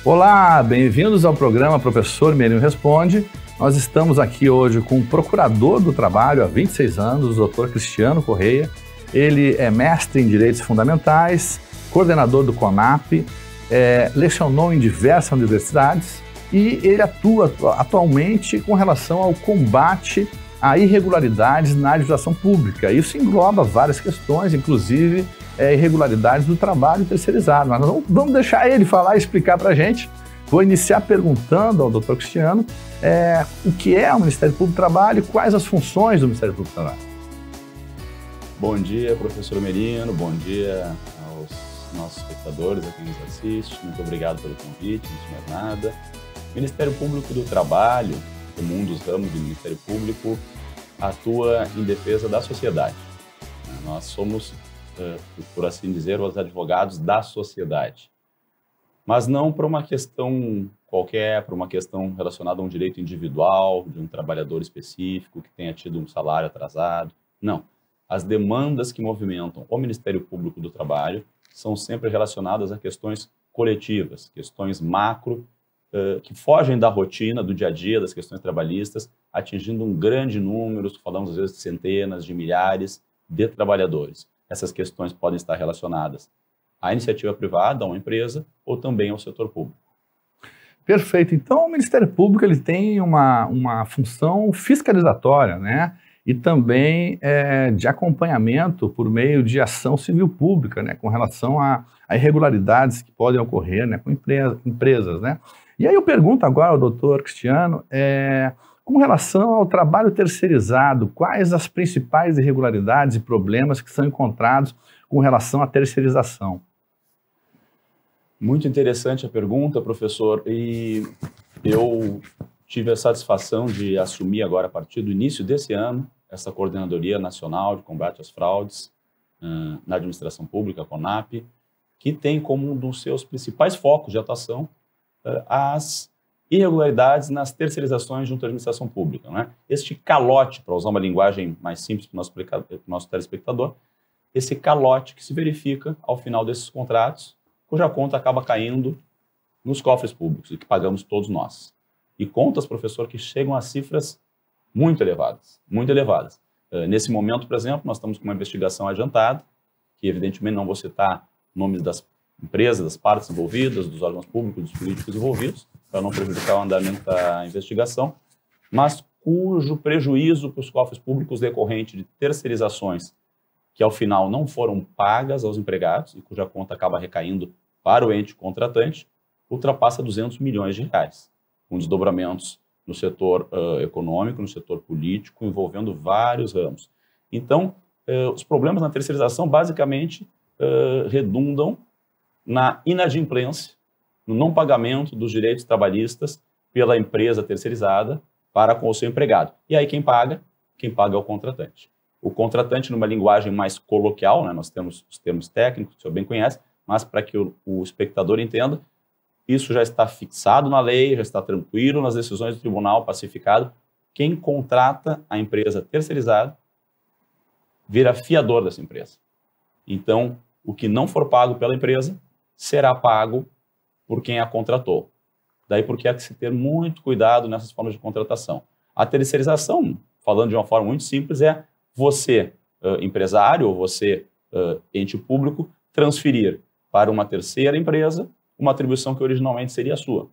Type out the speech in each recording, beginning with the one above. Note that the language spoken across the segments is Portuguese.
Olá, bem-vindos ao programa Professor Merinho Responde. Nós estamos aqui hoje com o Procurador do Trabalho há 26 anos, o Dr. Cristiano Correia. Ele é mestre em Direitos Fundamentais, coordenador do CONAP, lecionou em diversas universidades e ele atua atualmente com relação ao combate a irregularidades na legislação pública. Isso engloba várias questões, inclusive irregularidades do trabalho terceirizado. Mas nós vamos deixar ele falar e explicar para a gente. Vou iniciar perguntando ao Dr. Cristiano o que é o Ministério Público do Trabalho e quais as funções do Ministério Público do Trabalho. Bom dia, professor Merino, bom dia aos nossos espectadores, a quem nos assiste. Muito obrigado pelo convite, antes de mais nada. O Ministério Público do Trabalho, como um dos ramos do Ministério Público, atua em defesa da sociedade. Nós somos, por assim dizer, os advogados da sociedade. Mas não por uma questão qualquer, por uma questão relacionada a um direito individual, de um trabalhador específico que tenha tido um salário atrasado. Não. As demandas que movimentam o Ministério Público do Trabalho são sempre relacionadas a questões coletivas, questões macro, que fogem da rotina, do dia a dia, das questões trabalhistas, atingindo um grande número, falamos às vezes de centenas, de milhares de trabalhadores. Essas questões podem estar relacionadas à iniciativa privada, a uma empresa, ou também ao setor público. Perfeito. Então, o Ministério Público ele tem uma função fiscalizatória, né? E também de acompanhamento por meio de ação civil pública, né? Com relação a irregularidades que podem ocorrer, né? Com empresas, né? E aí eu pergunto agora ao doutor Cristiano, com relação ao trabalho terceirizado, quais as principais irregularidades e problemas que são encontrados com relação à terceirização? Muito interessante a pergunta, professor, e eu tive a satisfação de assumir agora, a partir do início desse ano, essa Coordenadoria Nacional de Combate às Fraudes na Administração Pública, a CONAP, que tem como um dos seus principais focos de atuação as irregularidades nas terceirizações junto à administração pública, né? Este calote, para usar uma linguagem mais simples para o nosso telespectador, esse calote que se verifica ao final desses contratos, cuja conta acaba caindo nos cofres públicos e que pagamos todos nós. E contas, professor, que chegam a cifras muito elevadas, muito elevadas. Nesse momento, por exemplo, nós estamos com uma investigação adiantada, que evidentemente não vou citar nomes das empresas, das partes envolvidas, dos órgãos públicos, dos políticos envolvidos, para não prejudicar o andamento da investigação, mas cujo prejuízo para os cofres públicos decorrente de terceirizações que ao final não foram pagas aos empregados e cuja conta acaba recaindo para o ente contratante, ultrapassa 200 milhões de reais, com desdobramentos no setor econômico, no setor político, envolvendo vários ramos. Então, os problemas na terceirização basicamente redundam na inadimplência, no não pagamento dos direitos trabalhistas pela empresa terceirizada para com o seu empregado. E aí quem paga? Quem paga é o contratante. O contratante, numa linguagem mais coloquial, né, nós temos os termos técnicos, que o senhor bem conhece, mas para que o espectador entenda, isso já está fixado na lei, já está tranquilo nas decisões do tribunal, pacificado. Quem contrata a empresa terceirizada vira fiador dessa empresa. Então, o que não for pago pela empresa será pago por quem a contratou. Daí porque há que se ter muito cuidado nessas formas de contratação. A terceirização, falando de uma forma muito simples, é você, empresário, ou você, ente público, transferir para uma terceira empresa uma atribuição que originalmente seria sua.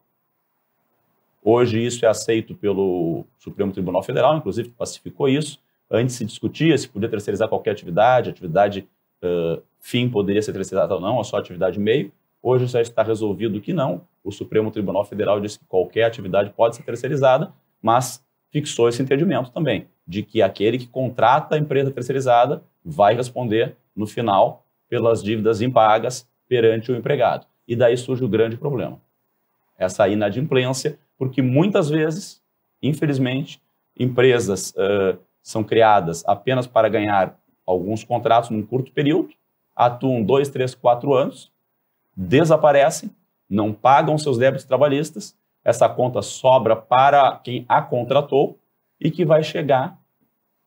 Hoje isso é aceito pelo Supremo Tribunal Federal, inclusive pacificou isso. Antes se discutia se podia terceirizar qualquer atividade, fim poderia ser terceirizada ou não, ou só atividade meio. Hoje já está resolvido que não. O Supremo Tribunal Federal disse que qualquer atividade pode ser terceirizada, mas fixou esse entendimento também, de que aquele que contrata a empresa terceirizada vai responder, no final, pelas dívidas impagas perante o empregado. E daí surge o grande problema. Essa inadimplência, porque muitas vezes, infelizmente, empresas são criadas apenas para ganhar alguns contratos num curto período, atuam 2, 3, 4 anos, desaparecem, não pagam seus débitos trabalhistas, essa conta sobra para quem a contratou e que vai chegar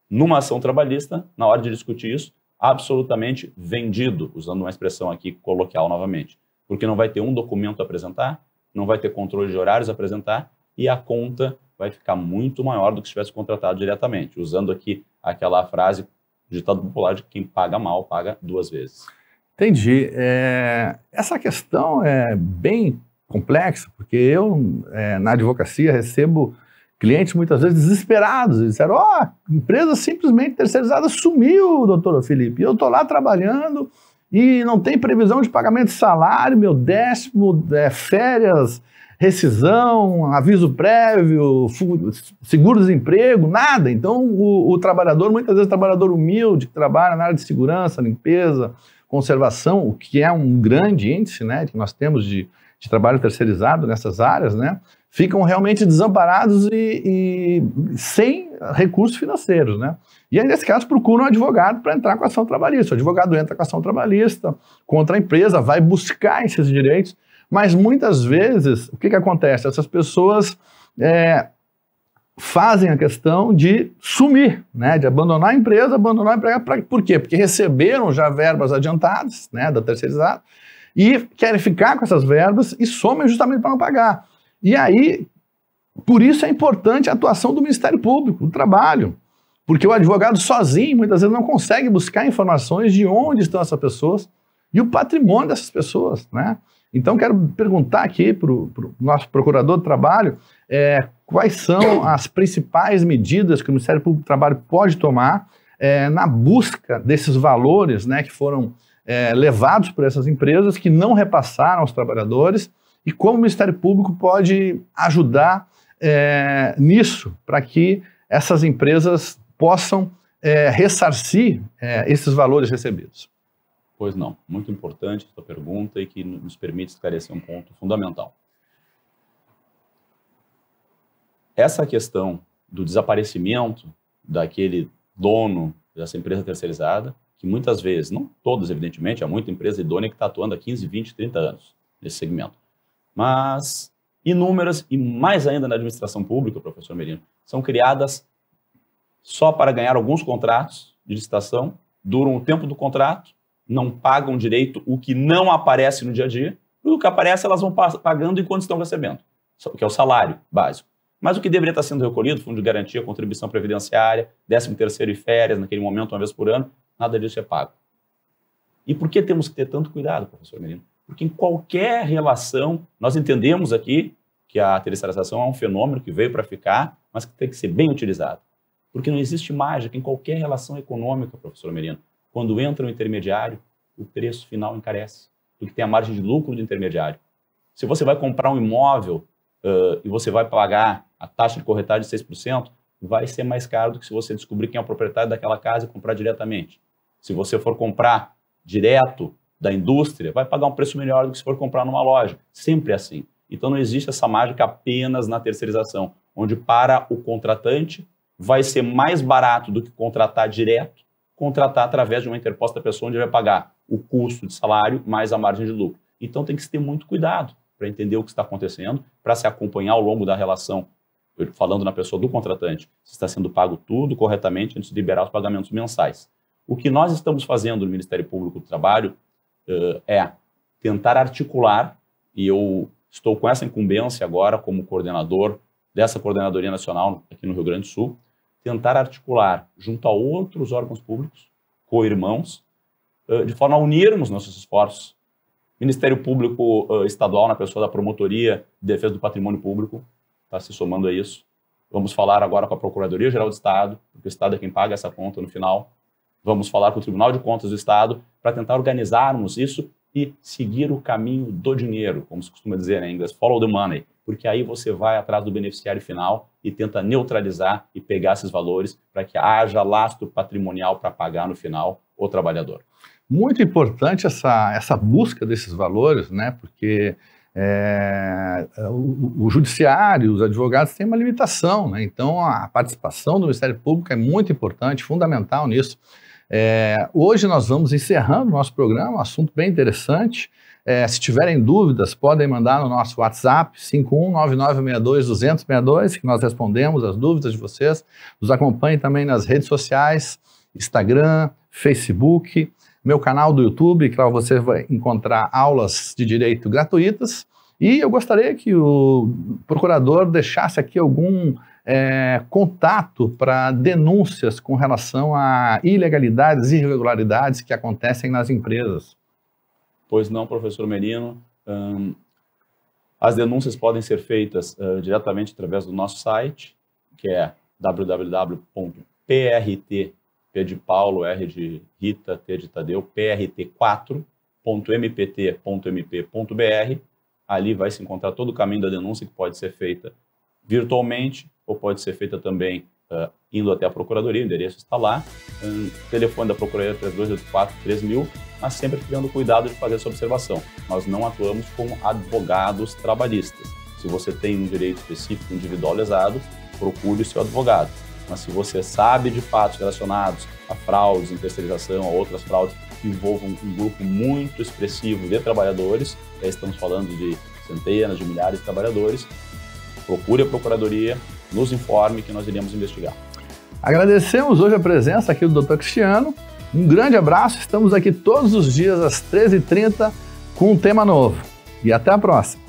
numa ação trabalhista, na hora de discutir isso, absolutamente vendido, usando uma expressão aqui coloquial novamente, porque não vai ter um documento a apresentar, não vai ter controle de horários a apresentar e a conta vai ficar muito maior do que se tivesse contratado diretamente. Usando aqui aquela frase, ditado popular, de quem paga mal, paga 2 vezes. Entendi. Essa questão é bem complexa, porque eu, na advocacia, recebo clientes muitas vezes desesperados. Eles disseram, a empresa simplesmente terceirizada sumiu, doutor Felipe. Eu estou lá trabalhando e não tem previsão de pagamento de salário, meu décimo, férias, rescisão, aviso prévio, seguro-desemprego, nada. Então, o trabalhador, muitas vezes trabalhador humilde, que trabalha na área de segurança, limpeza, conservação, o que é um grande índice, né, que nós temos de trabalho terceirizado nessas áreas, né, ficam realmente desamparados e sem recursos financeiros, né. E aí, nesse caso, procuram um advogado para entrar com a ação trabalhista. O advogado entra com a ação trabalhista contra a empresa, vai buscar esses direitos, mas muitas vezes, o que acontece? Essas pessoas fazem a questão de sumir, né, de abandonar a empresa, abandonar o empregado. Por quê? Porque receberam já verbas adiantadas, né, da terceirizada, e querem ficar com essas verbas e somem justamente para não pagar. E aí, por isso é importante a atuação do Ministério Público, do Trabalho, porque o advogado sozinho, muitas vezes, não consegue buscar informações de onde estão essas pessoas e o patrimônio dessas pessoas, né? Então, quero perguntar aqui para o nosso procurador do trabalho quais são as principais medidas que o Ministério Público do Trabalho pode tomar na busca desses valores, né, que foram levados por essas empresas, que não repassaram aos trabalhadores, e como o Ministério Público pode ajudar nisso, para que essas empresas possam ressarcir esses valores recebidos. Pois não, muito importante essa pergunta e que nos permite esclarecer um ponto fundamental. Essa questão do desaparecimento daquele dono dessa empresa terceirizada, que muitas vezes, não todas evidentemente, há muita empresa idônea que está atuando há 15, 20, 30 anos nesse segmento, mas inúmeras e mais ainda na administração pública, professor Merino, são criadas só para ganhar alguns contratos de licitação, duram o tempo do contrato, não pagam direito o que não aparece no dia a dia, e o que aparece elas vão pagando enquanto estão recebendo, que é o salário básico. Mas o que deveria estar sendo recolhido, fundo de garantia, contribuição previdenciária, 13º e férias, naquele momento, uma vez por ano, nada disso é pago. E por que temos que ter tanto cuidado, professor Merino? Porque em qualquer relação, nós entendemos aqui que a terceirização é um fenômeno que veio para ficar, mas que tem que ser bem utilizado. Porque não existe mágica em qualquer relação econômica, professor Merino. Quando entra um intermediário, o preço final encarece, porque tem a margem de lucro do intermediário. Se você vai comprar um imóvel e você vai pagar a taxa de corretagem de 6%, vai ser mais caro do que se você descobrir quem é o proprietário daquela casa e comprar diretamente. Se você for comprar direto da indústria, vai pagar um preço melhor do que se for comprar numa loja. Sempre assim. Então não existe essa mágica apenas na terceirização, onde para o contratante vai ser mais barato do que contratar direto, contratar através de uma interposta pessoa, onde vai pagar o custo de salário mais a margem de lucro. Então tem que se ter muito cuidado para entender o que está acontecendo, para se acompanhar ao longo da relação, falando na pessoa do contratante, se está sendo pago tudo corretamente antes de liberar os pagamentos mensais. O que nós estamos fazendo no Ministério Público do Trabalho é tentar articular, e eu estou com essa incumbência agora como coordenador dessa Coordenadoria Nacional aqui no Rio Grande do Sul, tentar articular junto a outros órgãos públicos, co-irmãos, de forma a unirmos nossos esforços. Ministério Público Estadual, na pessoa da Promotoria de Defesa do Patrimônio Público, está se somando a isso. Vamos falar agora com a Procuradoria-Geral do Estado, porque o Estado é quem paga essa conta no final. Vamos falar com o Tribunal de Contas do Estado para tentar organizarmos isso e seguir o caminho do dinheiro, como se costuma dizer em inglês, follow the money, porque aí você vai atrás do beneficiário final e tenta neutralizar e pegar esses valores para que haja lastro patrimonial para pagar no final o trabalhador. Muito importante essa busca desses valores, né? Porque o judiciário, os advogados têm uma limitação, né? Então a participação do Ministério Público é muito importante, fundamental nisso. Hoje nós vamos encerrando o nosso programa, um assunto bem interessante. Se tiverem dúvidas, podem mandar no nosso WhatsApp, 519962-20062, que nós respondemos as dúvidas de vocês. Nos acompanhem também nas redes sociais, Instagram, Facebook, meu canal do YouTube, que lá você vai encontrar aulas de direito gratuitas. E eu gostaria que o procurador deixasse aqui algum contato para denúncias com relação a ilegalidades e irregularidades que acontecem nas empresas. Pois não, professor Merino. As denúncias podem ser feitas diretamente através do nosso site, que é www.prt, P de Paulo, R de Rita, T de Tadeu, prt4.mpt.mp.br. Ali vai se encontrar todo o caminho da denúncia, que pode ser feita virtualmente ou pode ser feita também indo até a Procuradoria, o endereço está lá. Telefone da Procuradoria 3284-3000, mas sempre tendo cuidado de fazer essa observação. Nós não atuamos como advogados trabalhistas. Se você tem um direito específico individual lesado, procure o seu advogado. Mas se você sabe de fatos relacionados a fraudes em terceirização, a outras fraudes que envolvam um grupo muito expressivo de trabalhadores, já estamos falando de centenas de milhares de trabalhadores, procure a Procuradoria, nos informe que nós iremos investigar. Agradecemos hoje a presença aqui do Dr. Cristiano. Um grande abraço, estamos aqui todos os dias às 13h30 com um tema novo. E até a próxima.